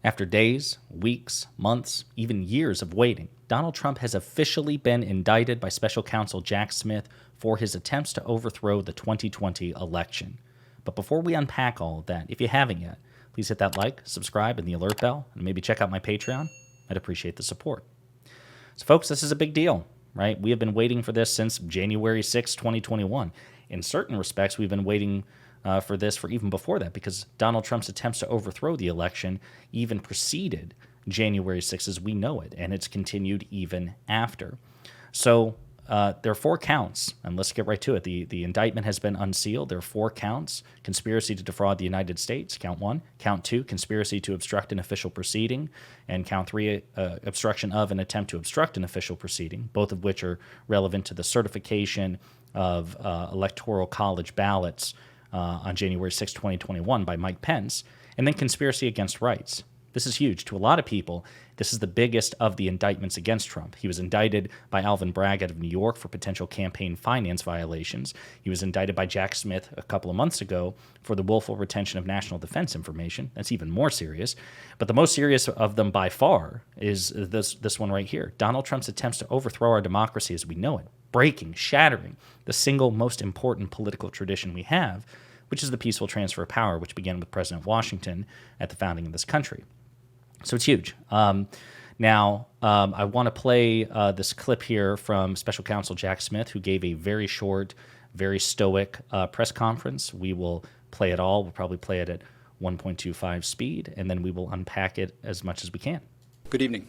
After days, weeks, months, even years of waiting, Donald Trump has officially been indicted by Special Counsel Jack Smith for his attempts to overthrow the 2020 election. But before we unpack all of that, if you haven't yet, please hit that like, subscribe, and the alert bell, and maybe check out my Patreon. I'd appreciate the support. So, folks, this is a big deal, right? We have been waiting for this since January 6, 2021. In certain respects, we've been waiting for this for even before that, because Donald Trump's attempts to overthrow the election even preceded January 6th as we know it, and it's continued even after. So there are 4 counts, and let's get right to it. The indictment has been unsealed. There are 4 counts: conspiracy to defraud the United States, count 1; count 2, conspiracy to obstruct an official proceeding; and count 3, obstruction of an attempt to obstruct an official proceeding, both of which are relevant to the certification of electoral college ballots on January 6, 2021 by Mike Pence; and then conspiracy against rights. This is huge. To a lot of people, this is the biggest of the indictments against Trump. He was indicted by Alvin Bragg out of New York for potential campaign finance violations. He was indicted by Jack Smith a couple of months ago for the willful retention of national defense information. That's even more serious. But the most serious of them by far is this one right here: Donald Trump's attempts to overthrow our democracy as we know it, breaking, shattering the single most important political tradition we have, which is the peaceful transfer of power, which began with President Washington at the founding of this country. So it's huge. Now, I want to play this clip here from Special Counsel Jack Smith, who gave a very short, very stoic press conference. We will play it all. We'll probably play it at 1.25 speed, and then we will unpack it as much as we can. Good evening.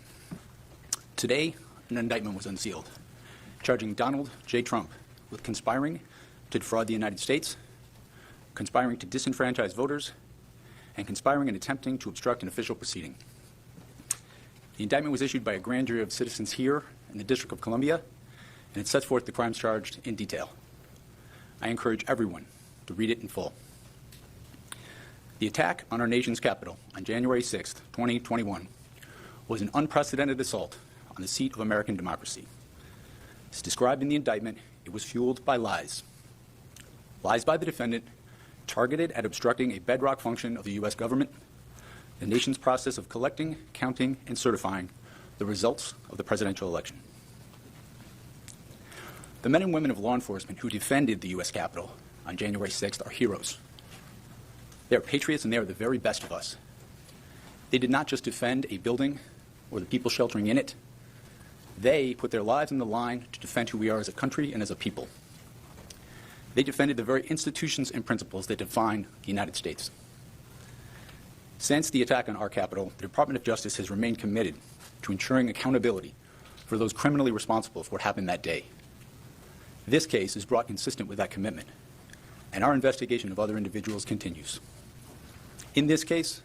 Today, an indictment was unsealed, charging Donald J. Trump with conspiring to defraud the United States, conspiring to disenfranchise voters, and conspiring and attempting to obstruct an official proceeding. The indictment was issued by a grand jury of citizens here in the District of Columbia, and it sets forth the crimes charged in detail. I encourage everyone to read it in full. The attack on our nation's capital on January 6, 2021, was an unprecedented assault on the seat of American democracy. As described in the indictment, it was fueled by lies. Lies by the defendant targeted at obstructing a bedrock function of the U.S. government, the nation's process of collecting, counting, and certifying the results of the presidential election. The men and women of law enforcement who defended the U.S. Capitol on January 6th are heroes. They are patriots, and they are the very best of us. They did not just defend a building or the people sheltering in it. They put their lives on the line to defend who we are as a country and as a people. They defended the very institutions and principles that define the United States. Since the attack on our Capitol, the Department of Justice has remained committed to ensuring accountability for those criminally responsible for what happened that day. This case is brought consistent with that commitment, and our investigation of other individuals continues. In this case,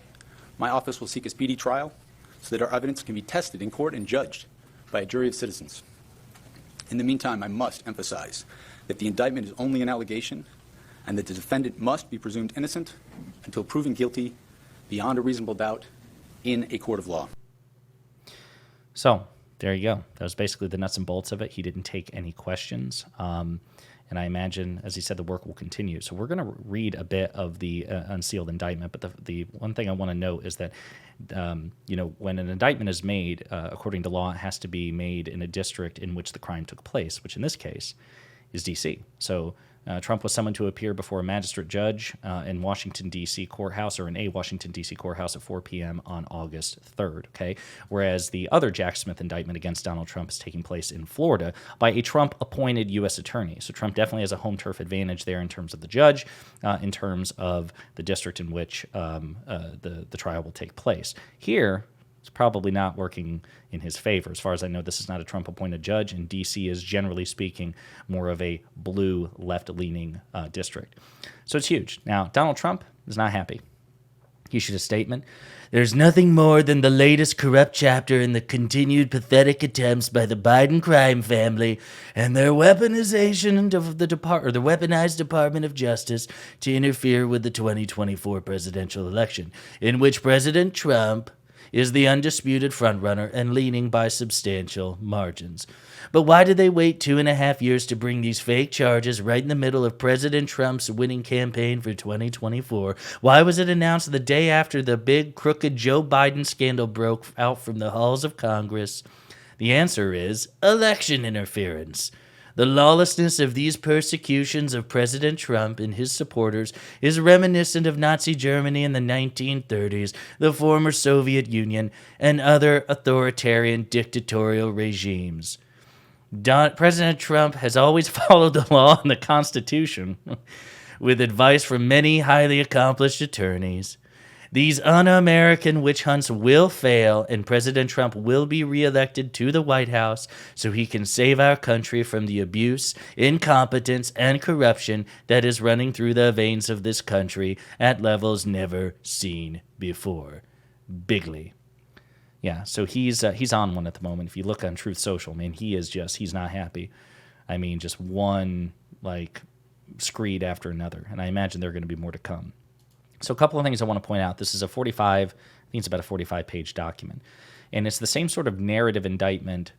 my office will seek a speedy trial so that our evidence can be tested in court and judged by a jury of citizens. In the meantime, I must emphasize that the indictment is only an allegation and that the defendant must be presumed innocent until proven guilty beyond a reasonable doubt in a court of law. So there you go. That was basically the nuts and bolts of it. He didn't take any questions. And I imagine, as he said, the work will continue. So we're going to read a bit of the unsealed indictment. But the one thing I want to note is that, when an indictment is made, according to law, it has to be made in a district in which the crime took place, which in this case is D.C. So Trump was summoned to appear before a magistrate judge in Washington, D.C. courthouse, or in a Washington, D.C. courthouse at 4 p.m. on August 3rd, okay? Whereas the other Jack Smith indictment against Donald Trump is taking place in Florida by a Trump-appointed U.S. attorney. So Trump definitely has a home turf advantage there in terms of the judge, in terms of the district in which the trial will take place. Here, it's probably not working in his favor. As far as I know, this is not a Trump-appointed judge, and D.C. is, generally speaking, more of a blue, left-leaning district. So it's huge. Now, Donald Trump is not happy. He issued a statement. There's nothing more than the latest corrupt chapter in the continued pathetic attempts by the Biden crime family and their weaponization of the weaponized Department of Justice to interfere with the 2024 presidential election, in which President Trump is the undisputed frontrunner and leading by substantial margins. But why did they wait 2.5 years to bring these fake charges right in the middle of President Trump's winning campaign for 2024? Why was it announced the day after the big crooked Joe Biden scandal broke out from the halls of Congress? The answer is election interference. The lawlessness of these persecutions of President Trump and his supporters is reminiscent of Nazi Germany in the 1930s, the former Soviet Union, and other authoritarian dictatorial regimes. President Trump has always followed the law and the Constitution, with advice from many highly accomplished attorneys. These un-American witch hunts will fail, and President Trump will be reelected to the White House so he can save our country from the abuse, incompetence, and corruption that is running through the veins of this country at levels never seen before. Bigly. Yeah, so he's on one at the moment. If you look on Truth Social, man, he's not happy. I mean, just one, screed after another. And I imagine there are going to be more to come. So a couple of things I want to point out. This is I think it's about a 45-page document. And it's the same sort of narrative indictment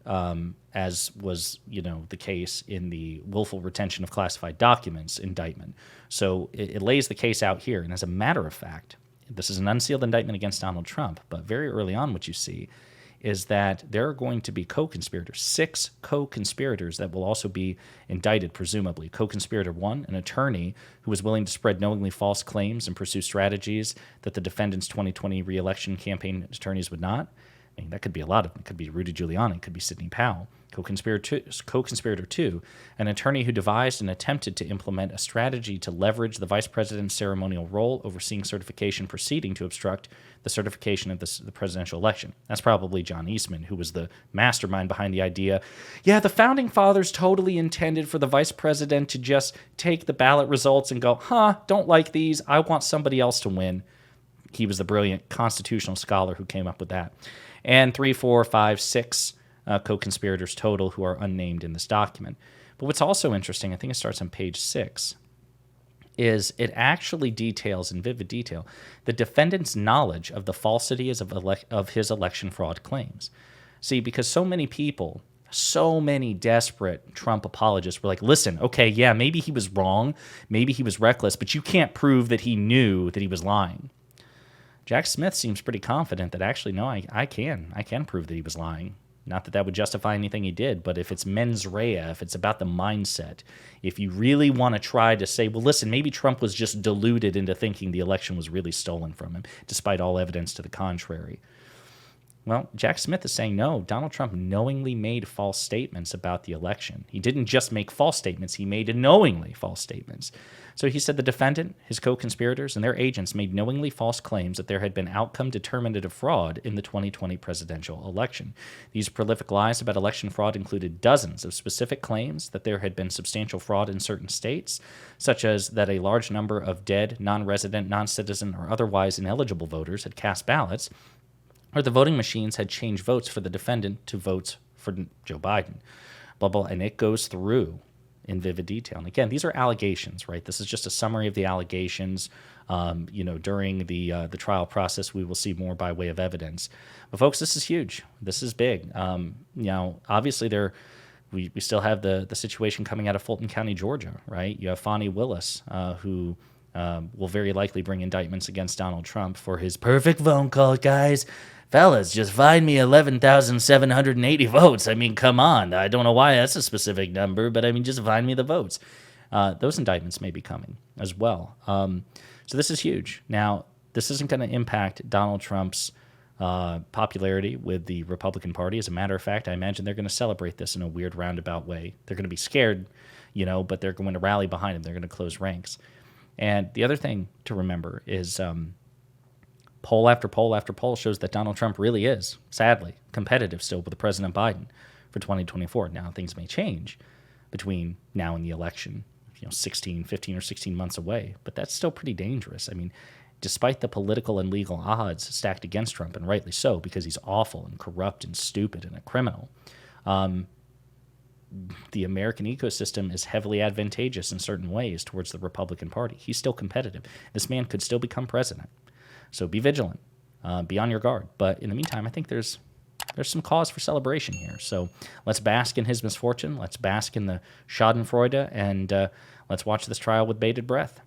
as was, the case in the willful retention of classified documents indictment. So it lays the case out here. And as a matter of fact, this is an unsealed indictment against Donald Trump. But very early on, what you see is that there are going to be co-conspirators, 6 co-conspirators that will also be indicted, presumably. Co-conspirator 1, an attorney who was willing to spread knowingly false claims and pursue strategies that the defendant's 2020 re-election campaign attorneys would not. I mean, that could be a lot of them. It could be Rudy Giuliani. It could be Sidney Powell. Co-conspirator 2, an attorney who devised and attempted to implement a strategy to leverage the vice president's ceremonial role overseeing certification proceeding to obstruct the certification of the presidential election. That's probably John Eastman, who was the mastermind behind the idea. Yeah, the founding fathers totally intended for the vice president to just take the ballot results and go, don't like these. I want somebody else to win. He was the brilliant constitutional scholar who came up with that. And 3, 4, 5, 6 co-conspirators total who are unnamed in this document. But what's also interesting, I think it starts on page 6, is it actually details in vivid detail the defendant's knowledge of the falsities of his election fraud claims. See, because so many people, so many desperate Trump apologists were like, listen, okay, yeah, maybe he was wrong, maybe he was reckless, but you can't prove that he knew that he was lying. Jack Smith seems pretty confident that actually, no, I can prove that he was lying. Not that that would justify anything he did, but if it's mens rea, if it's about the mindset, if you really want to try to say, well, listen, maybe Trump was just deluded into thinking the election was really stolen from him, despite all evidence to the contrary. Well, Jack Smith is saying, no, Donald Trump knowingly made false statements about the election. He didn't just make false statements, he made knowingly false statements. So he said the defendant, his co-conspirators, and their agents made knowingly false claims that there had been outcome determinative fraud in the 2020 presidential election. These prolific lies about election fraud included dozens of specific claims that there had been substantial fraud in certain states, such as that a large number of dead, non-resident, non-citizen, or otherwise ineligible voters had cast ballots, or the voting machines had changed votes for the defendant to votes for Joe Biden. Blah, blah, and it goes through in vivid detail. And again, these are allegations, right? This is just a summary of the allegations. During the trial process, we will see more by way of evidence. But folks, this is huge. This is big. Obviously we still have the situation coming out of Fulton County, Georgia, right? You have Fani Willis, who will very likely bring indictments against Donald Trump for his perfect phone call, guys. Fellas, just find me 11,780 votes. I mean, come on. I don't know why that's a specific number, but I mean, just find me the votes. Those indictments may be coming as well. So this is huge. Now, this isn't going to impact Donald Trump's popularity with the Republican Party. As a matter of fact, I imagine they're going to celebrate this in a weird roundabout way. They're going to be scared, but they're going to rally behind him. They're going to close ranks. And the other thing to remember is poll after poll after poll shows that Donald Trump really is, sadly, competitive still with President Biden for 2024. Now, things may change between now and the election, 15 or 16 months away, but that's still pretty dangerous. I mean, despite the political and legal odds stacked against Trump, and rightly so, because he's awful and corrupt and stupid and a criminal, the American ecosystem is heavily advantageous in certain ways towards the Republican Party. He's still competitive. This man could still become president. So be vigilant. be on your guard. But in the meantime, I think there's some cause for celebration here. So let's bask in his misfortune. Let's bask in the schadenfreude, and let's watch this trial with bated breath.